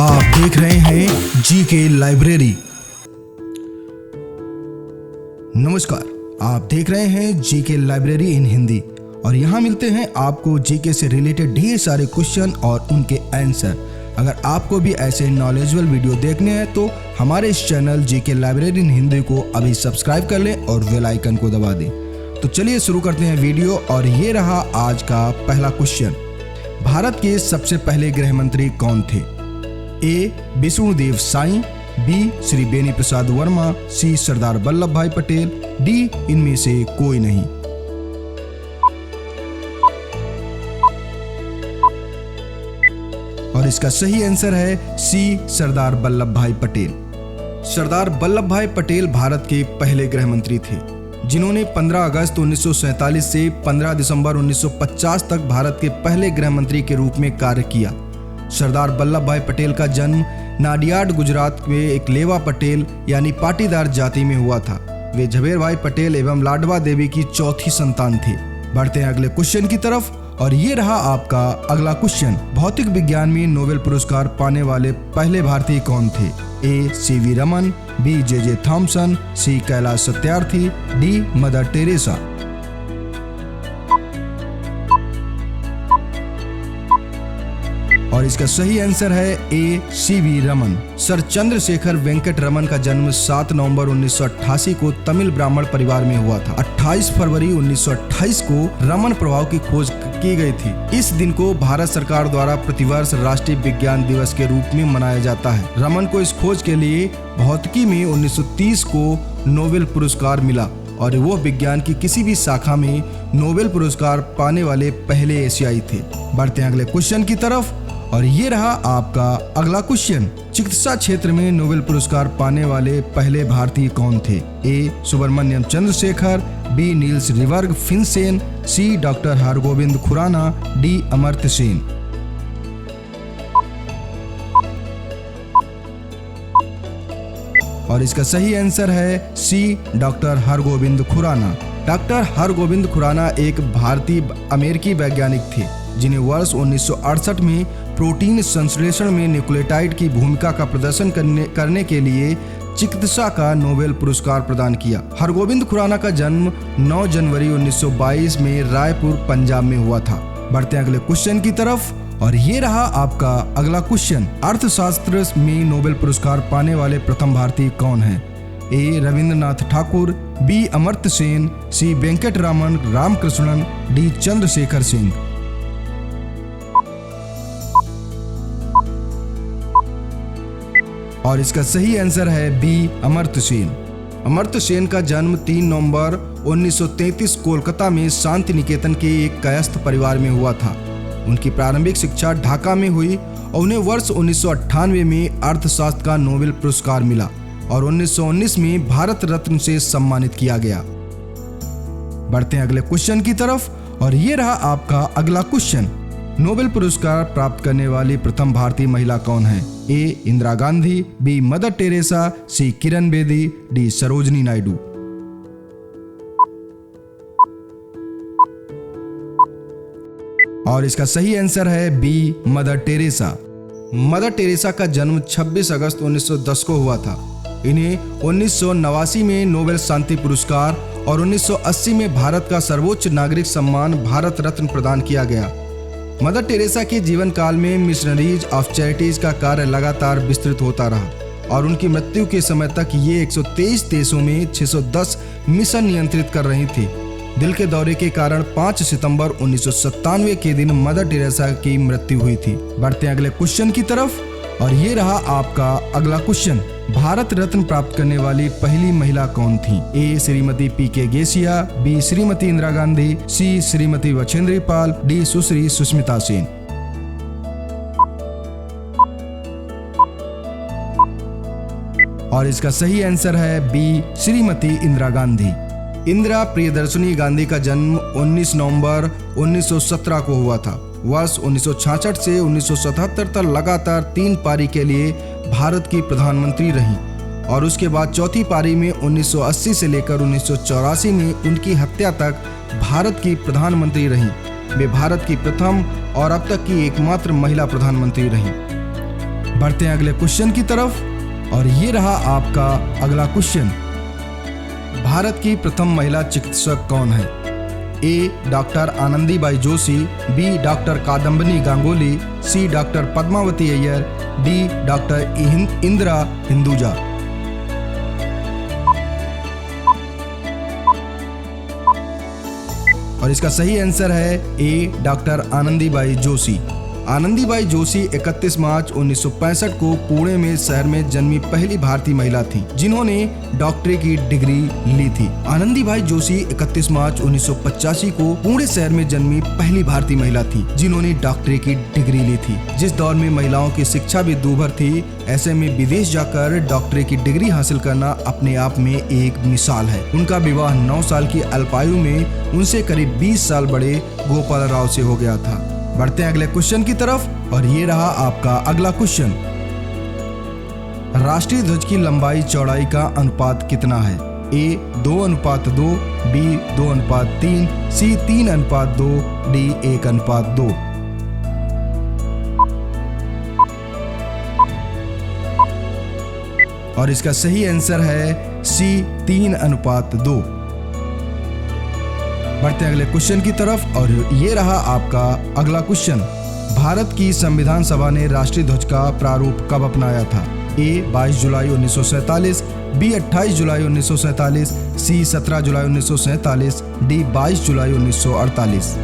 आप देख रहे हैं जी के लाइब्रेरी। नमस्कार, आप देख रहे हैं जी के लाइब्रेरी इन हिंदी और यहाँ मिलते हैं आपको जीके से रिलेटेड ढेर सारे क्वेश्चन और उनके आंसर। अगर आपको भी ऐसे नॉलेजेबल वीडियो देखने हैं तो हमारे इस चैनल जी के लाइब्रेरी इन हिंदी को अभी सब्सक्राइब कर लें और बेल आइकन को दबा दें। तो चलिए शुरू करते हैं वीडियो और ये रहा आज का पहला क्वेश्चन। भारत के सबसे पहले गृह मंत्री कौन थे? ए. विष्णुदेव साई, बी. श्री बेनी प्रसाद वर्मा, सी. सरदार वल्लभ भाई पटेल, डी. इनमें से कोई नहीं। और इसका सही आंसर है सी. सरदार वल्लभ भाई पटेल। सरदार वल्लभ भाई पटेल भारत के पहले गृह मंत्री थे जिन्होंने 15 अगस्त 1947 से 15 दिसंबर 1950 तक भारत के पहले गृह मंत्री के रूप में कार्य किया। सरदार वल्लभ भाई पटेल का जन्म नाडियाड, गुजरात में एक लेवा पटेल यानी पाटीदार जाति में हुआ था। वे झवेर भाई पटेल एवं लाडवा देवी की चौथी संतान थे। बढ़ते हैं अगले क्वेश्चन की तरफ और ये रहा आपका अगला क्वेश्चन। भौतिक विज्ञान में नोबेल पुरस्कार पाने वाले पहले भारतीय कौन थे? A. C V. Raman, B. J. Thomson, C. Kailash Satyarthi, D. Mother Teresa. और इसका सही आंसर है A. C V. Raman. Sir Chandrashekhar Venkat Raman का जन्म 7 नवंबर 1988 को तमिल ब्राह्मण परिवार में हुआ था। 28 फरवरी 1928 को रमन प्रभाव की खोज की गई थी। इस दिन को भारत सरकार द्वारा प्रतिवर्ष राष्ट्रीय विज्ञान दिवस के रूप में मनाया जाता है। रमन को इस खोज के लिए भौतिकी में 1930 को नोबेल पुरस्कार मिला और वो विज्ञान की किसी भी शाखा में नोबेल पुरस्कार पाने वाले पहले एशियाई थे। बढ़ते हैं अगले क्वेश्चन की तरफ और ये रहा आपका अगला क्वेश्चन। चिकित्सा क्षेत्र में नोबेल पुरस्कार पाने वाले पहले भारतीय कौन थे? A. Subrahmanyan Chandrasekhar, B. Niels Ryberg Finsen, C. Doctor Hargobind Khorana, D. Amartya Sen. और इसका सही आंसर है C. Doctor Hargobind Khorana. Doctor Hargobind Khorana एक भारतीय अमेरिकी वैज्ञानिक थे जिन्हें वर्ष 1968 में प्रोटीन संश्लेषण में न्यूक्लियोटाइड की भूमिका का प्रदर्शन करने के लिए चिकित्सा का नोबेल पुरस्कार प्रदान किया। हरगोविंद खुराना का जन्म 9 जनवरी 1922 में रायपुर, पंजाब में हुआ था। बढ़ते हैं अगले क्वेश्चन की तरफ और ये रहा आपका अगला क्वेश्चन। अर्थशास्त्र में नोबेल पुरस्कार पाने वाले प्रथम भारतीय कौन है? ए. रविंद्रनाथ ठाकुर, बी. अमर्त्य सेन, सी. वेंकटरामन रामकृष्णन, डी. चंद्रशेखर सिंह। और इसका सही आंसर है बी. अमर्त्य सेन। अमर्त्य सेन का जन्म 3 नवंबर 1933 कोलकाता में शांति निकेतन के एक कायस्थ परिवार में हुआ था। उनकी प्रारंभिक शिक्षा ढाका में हुई और उन्हें वर्ष 1998 में अर्थशास्त्र का नोबेल पुरस्कार मिला और 1919 में भारत रत्न से सम्मानित किया गया। बढ़ते हैं अगले क्वेश्चन की तरफ और ये रहा आपका अगला क्वेश्चन। नोबेल पुरस्कार प्राप्त करने वाली प्रथम भारतीय महिला कौन है? A. Indira Gandhi, B. Mother Teresa, C. Kiran Bedi, D. Sarojini Naidu. और इसका सही आंसर है B. Mother Teresa. Mother Teresa का जन्म 26 अगस्त 1910 को हुआ था। इन्हें 1989 में नोबेल शांति पुरस्कार और 1980 में भारत का सर्वोच्च नागरिक सम्मान भारत रत्न प्रदान किया गया। मदर टेरेसा के जीवन काल में मिशनरीज ऑफ चैरिटीज का कार्य लगातार विस्तृत होता रहा और उनकी मृत्यु के समय तक ये 123 देशों में 610 मिशन नियंत्रित कर रही थी। दिल के दौरे के कारण 5 सितंबर 1997 के दिन मदर टेरेसा की मृत्यु हुई थी। बढ़ते हैं अगले क्वेश्चन की तरफ और ये रहा आपका अगला क्वेश्चन। भारत रत्न प्राप्त करने वाली पहली महिला कौन थी? ए. श्रीमती पी.के. गेसिया, बी. श्रीमती इंदिरा गांधी, सी. श्रीमती बछेंद्री पाल, डी. सुश्री सुष्मिता सेन। और इसका सही आंसर है बी. श्रीमती इंदिरा गांधी। इंदिरा प्रियदर्शनी गांधी का जन्म 19 नवंबर 1917 को हुआ था। वर्ष 1966 से 1977 तक लगातार 3 पारी के लिए भारत की प्रधानमंत्री रहीं और उसके बाद चौथी पारी में 1980 से लेकर 1984 में उनकी हत्या तक भारत की प्रधानमंत्री रहीं। वे भारत की प्रथम और अब तक की एकमात्र महिला प्रधानमंत्री रहीं। बढ़ते हैं अगले क्वेश्चन की तरफ और ये रहा आपका अगला क्वेश्चन। भारत की प्रथम महिला चिकित्सक कौन है? A doctor Anandibai Joshi, B doctor Kadambini Ganguly, C doctor Padmavati Iyer, D doctor Indira Hinduja. और इसका सही आंसर है ए डॉक्टर आनंदीबाई जोशी। आनंदीबाई जोशी 31 मार्च 1965 को पुणे में शहर में जन्मी पहली भारतीय महिला थीं, जिन्होंने डॉक्टरी की डिग्री ली थी। आनंदीबाई जोशी 31 मार्च 1985 को पुणे शहर में जन्मी पहली भारतीय महिला थी, जिन्होंने डॉक्टरी की डिग्री ली थी। जिस दौर में महिलाओं की शिक्षा भी दूभर थी, ऐसे में विदेश जाकर डॉक्टरी की डिग्री हासिल करना अपने आप में एक मिसाल है। उनका विवाह 9 साल की अल्पायु में उनसे करीब 20 साल बड़े गोपाल राव से हो गया था। बढ़ते हैं अगले क्वेश्चन की तरफ और ये रहा आपका अगला क्वेश्चन। राष्ट्रीय ध्वज की लंबाई चौड़ाई का अनुपात कितना है? ए 2:2, बी 2:3, सी 3:2, डी 1:2। और इसका सही आंसर है सी 3:2। बढ़ते हैं अगले क्वेश्चन की तरफ और ये रहा आपका अगला क्वेश्चन। भारत की संविधान सभा ने राष्ट्रीय ध्वज का प्रारूप कब अपनाया था? ए 22 जुलाई 1947, बी 28 जुलाई 1947, सी 17 जुलाई 1947, डी 22 जुलाई 1948।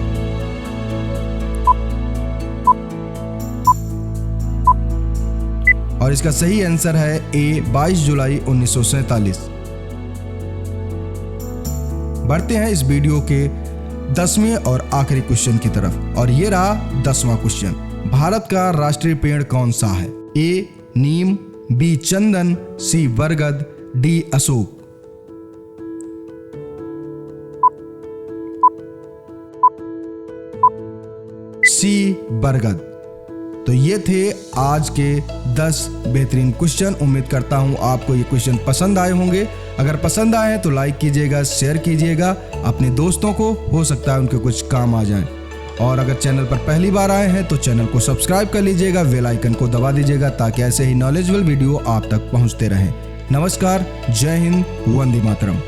और इसका सही आंसर है ए 22 जुलाई 1947। बढ़ते हैं इस वीडियो के 10वें और आखिरी क्वेश्चन की तरफ और ये रहा 10वां क्वेश्चन। भारत का राष्ट्रीय पेड़ कौन सा है? ए नीम, बी चंदन, सी बरगद, डी अशोक। सी बरगद। तो ये थे आज के 10 बेहतरीन क्वेश्चन। उम्मीद करता हूँ आपको ये क्वेश्चन पसंद आए होंगे। अगर पसंद आए तो लाइक कीजिएगा, शेयर कीजिएगा अपने दोस्तों को, हो सकता है उनके कुछ काम आ जाए। और अगर चैनल पर पहली बार आए हैं तो चैनल को सब्सक्राइब कर लीजिएगा, बेल आइकन को दबा दीजिएगा ताकि ऐसे ही नॉलेजेबल वीडियो आप तक पहुंचते रहें। नमस्कार, जय हिंद, वंदे मातरम।